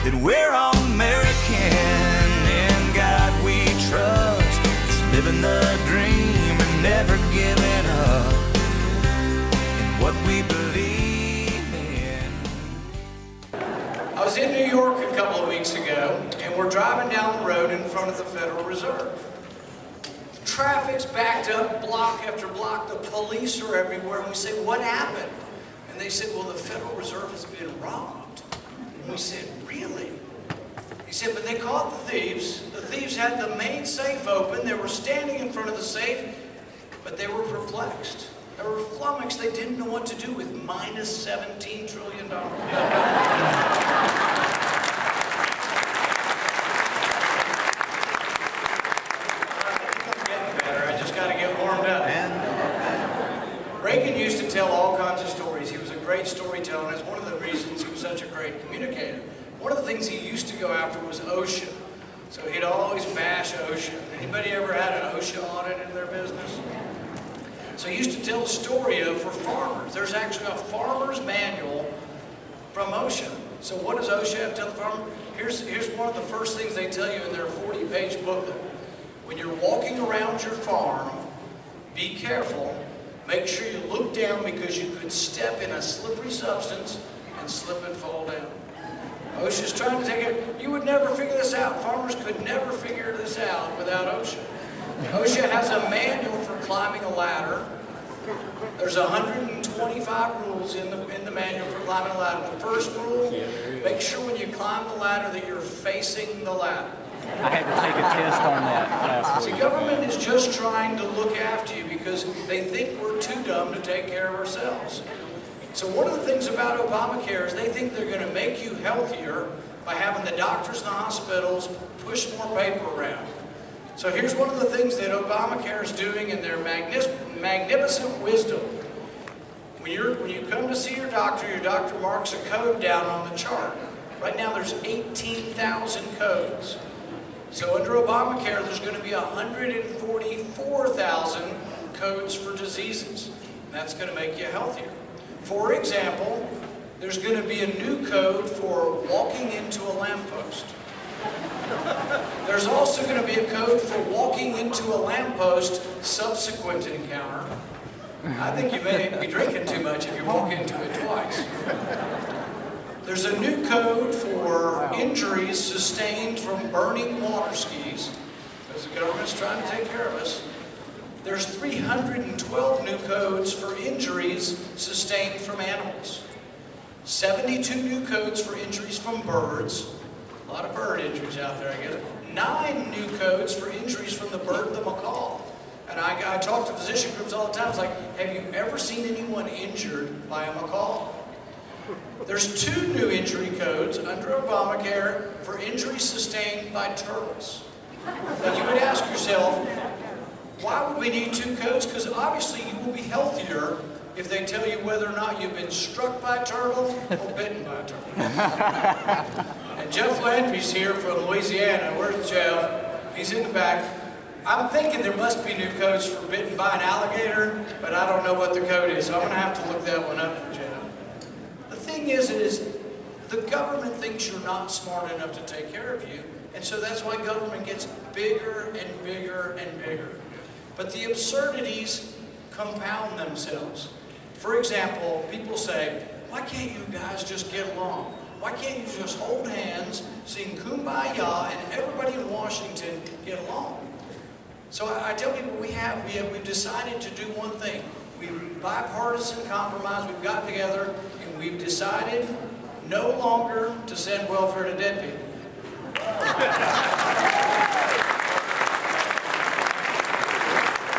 that we're all American. In God we trust. It's living the dream and never giving up in what we believe in. I was in New York a couple of weeks ago, and we're driving down the road in front of the Federal Reserve. Traffic's backed up block after block. The police are everywhere. And we say, what happened? And they said, well, the Federal Reserve has been robbed. And we said, really? He said, but they caught the thieves. The thieves had the main safe open. They were standing in front of the safe, but they were perplexed. They were flummoxed. They didn't know what to do with minus $17 trillion. Reagan used to tell all kinds of stories. He was a great storyteller, and that's one of the reasons he was such a great communicator. One of the things he used to go after was OSHA. So he'd always bash OSHA. Anybody ever had an OSHA audit in their business? So he used to tell a story for farmers. There's actually a farmer's manual from OSHA. So what does OSHA have to tell the farmer? Here's one of the first things they tell you in their 40-page booklet. When you're walking around your farm, be careful. Make sure you look down because you could step in a slippery substance and slip and fall down. OSHA's trying to take it. You would never figure this out. Farmers could never figure this out without OSHA. OSHA has a manual for climbing a ladder. There's 125 rules in the manual for climbing a ladder. The first rule, make sure when you climb the ladder that you're facing the ladder. I had to take a test on that last week. The government is just trying to look after you because they think we're too dumb to take care of ourselves. So one of the things about Obamacare is they think they're going to make you healthier by having the doctors and the hospitals push more paper around. So here's one of the things that Obamacare is doing in their magnificent wisdom. When you come to see your doctor marks a code down on the chart. Right now there's 18,000 codes. So under Obamacare, there's going to be 144,000 codes for diseases. That's going to make you healthier. For example, there's going to be a new code for walking into a lamppost. There's also going to be a code for walking into a lamppost subsequent encounter. I think you may be drinking too much if you walk into it twice. There's a new code for injuries sustained from burning water skis, because the government's trying to take care of us. There's 312 new codes for injuries sustained from animals. 72 new codes for injuries from birds. A lot of bird injuries out there, I guess. 9 new codes for injuries from the bird, the macaw. And I talk to physician groups all the time. It's like, have you ever seen anyone injured by a macaw? There's 2 new injury codes under Obamacare for injuries sustained by turtles. Now you would ask yourself, why would we need 2 codes? Because obviously you will be healthier if they tell you whether or not you've been struck by a turtle or bitten by a turtle. And Jeff Landry's here from Louisiana. Where's Jeff? He's in the back. I'm thinking there must be new codes for bitten by an alligator, but I don't know what the code is, so I'm going to have to look that one up for Jeff. The thing is the government thinks you're not smart enough to take care of you, and so that's why government gets bigger and bigger and bigger. But the absurdities compound themselves. For example, people say, why can't you guys just get along? Why can't you just hold hands, sing Kumbaya, and everybody in Washington get along? So I tell people we've decided to do one thing. We've bipartisan compromise, we've gotten together, and we've decided no longer to send welfare to dead people.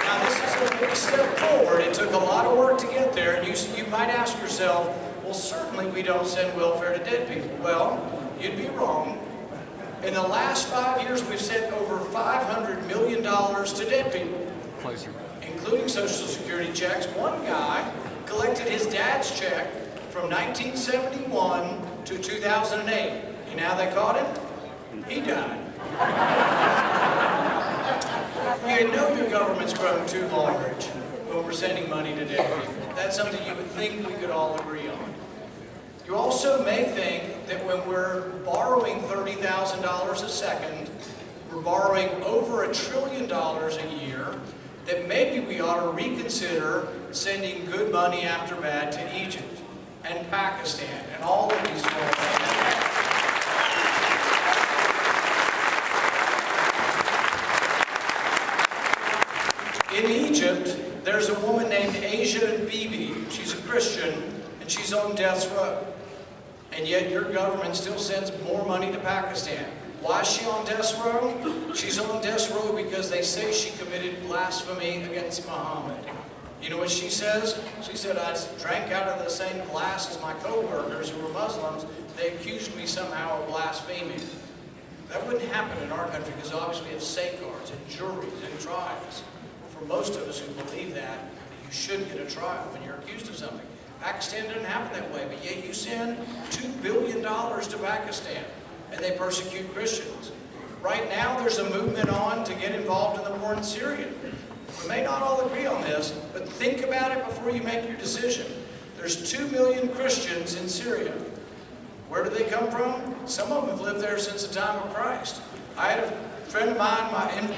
Now this is a big step forward. It took a lot of work to get there, and you might ask yourself, well, certainly we don't send welfare to dead people. Well, you'd be wrong. In the last 5 years, we've sent over $500 million to dead people. Closer. Including Social Security checks. One guy collected his dad's check from 1971 to 2008. You know how they caught him? He died. You know your government's grown too large when we're sending money to dead people. That's something you would think we could all agree on. You also may think that when we're borrowing $30,000 a second, we're borrowing over $1 trillion a year, that maybe we ought to reconsider sending good money after bad to Egypt and Pakistan and all of these countries. In Egypt, there's a woman named Asia Bibi. She's a Christian, and she's on death row. And yet your government still sends more money to Pakistan. Why is she on death row? She's on death row because they say she committed blasphemy against Muhammad. You know what she says? She said, I drank out of the same glass as my co-workers who were Muslims. They accused me somehow of blaspheming. That wouldn't happen in our country because obviously we have safeguards and juries and trials. For most of us who believe that, you should get a trial when you're accused of something. Pakistan doesn't happen that way, but yet you send $2 billion to Pakistan, and they persecute Christians. Right now, there's a movement on to get involved in the war in Syria. We may not all agree on this, but think about it before you make your decision. There's 2 million Christians in Syria. Where do they come from? Some of them have lived there since the time of Christ. I had a friend of mine,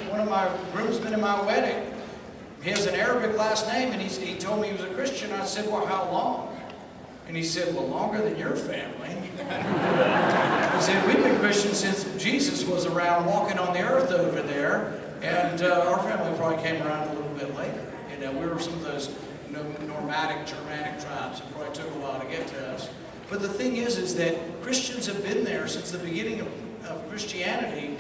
one of my groomsmen in my wedding. He has an Arabic last name, and he told me he was a Christian. I said, well, how long? And he said, well, longer than your family. He said, we've been Christians since Jesus was around walking on the earth over there, and our family probably came around a little bit later. You know, we were some of those nomadic, Germanic tribes. It probably took a while to get to us. But the thing is that Christians have been there since the beginning of Christianity,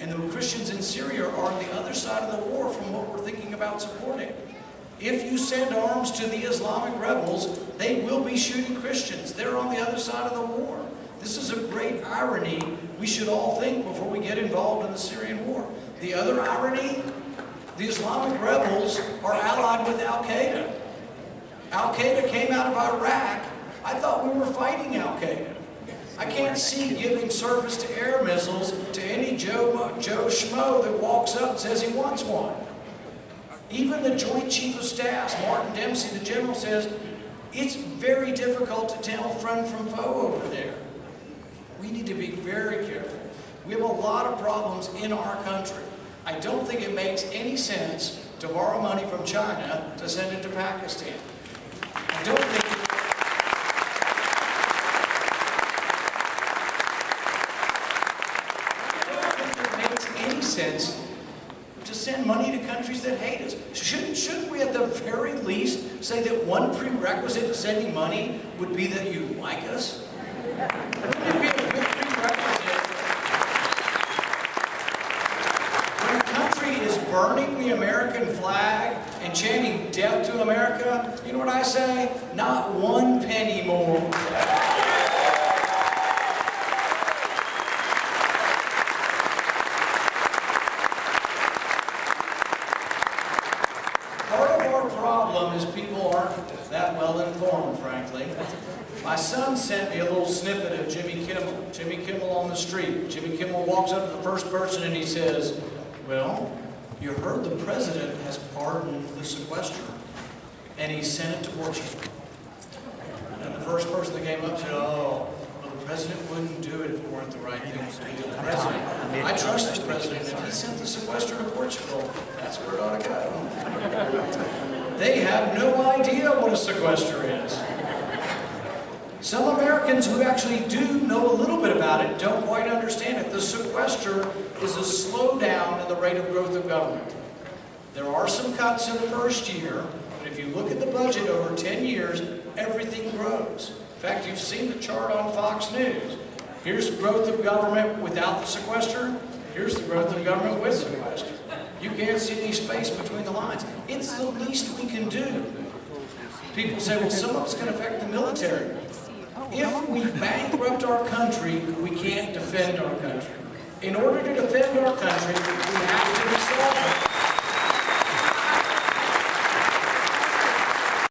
and the Christians in Syria are on the other side of the war from what we're thinking about supporting. If you send arms to the Islamic rebels, they will be shooting Christians. They're on the other side of the war. This is a great irony we should all think before we get involved in the Syrian war. The other irony, the Islamic rebels are allied with Al-Qaeda. Al-Qaeda came out of Iraq. I thought we were fighting Al-Qaeda. I can't see giving service to air missiles to any Joe Schmo that walks up and says he wants one. Even the Joint Chief of Staff, Martin Dempsey, the general, says it's very difficult to tell friend from foe over there. We need to be very careful. We have a lot of problems in our country. I don't think it makes any sense to borrow money from China to send it to Pakistan. I don't think sense to send money to countries that hate us. Shouldn't we at the very least say that one prerequisite to sending money would be that you like us? Wouldn't it be a good prerequisite? When a country is burning the American flag and chanting death to America, you know what I say? Not one penny more. Is people aren't that well informed, frankly. My son sent me a little snippet of Jimmy Kimmel. Jimmy Kimmel on the street. Jimmy Kimmel walks up to the first person and he says, well, you heard the president has pardoned the sequesterer, and he sent it to Portugal. And the first person that came up said, oh, well, the president wouldn't do it if it weren't the right thing to do. The president, I trust the president. If he sent the sequesterer to Portugal, that's where it ought to go. They have no idea what a sequester is. Some Americans who actually do know a little bit about it don't quite understand it. The sequester is a slowdown in the rate of growth of government. There are some cuts in the first year, but if you look at the budget over 10 years, everything grows. In fact, you've seen the chart on Fox News. Here's the growth of government without the sequester. Here's the growth of government with sequester. You can't see any space between the lines. It's the least we can do. People say, well, some of it's going to affect the military. If we bankrupt our country, we can't defend our country. In order to defend our country, we have to be sovereign.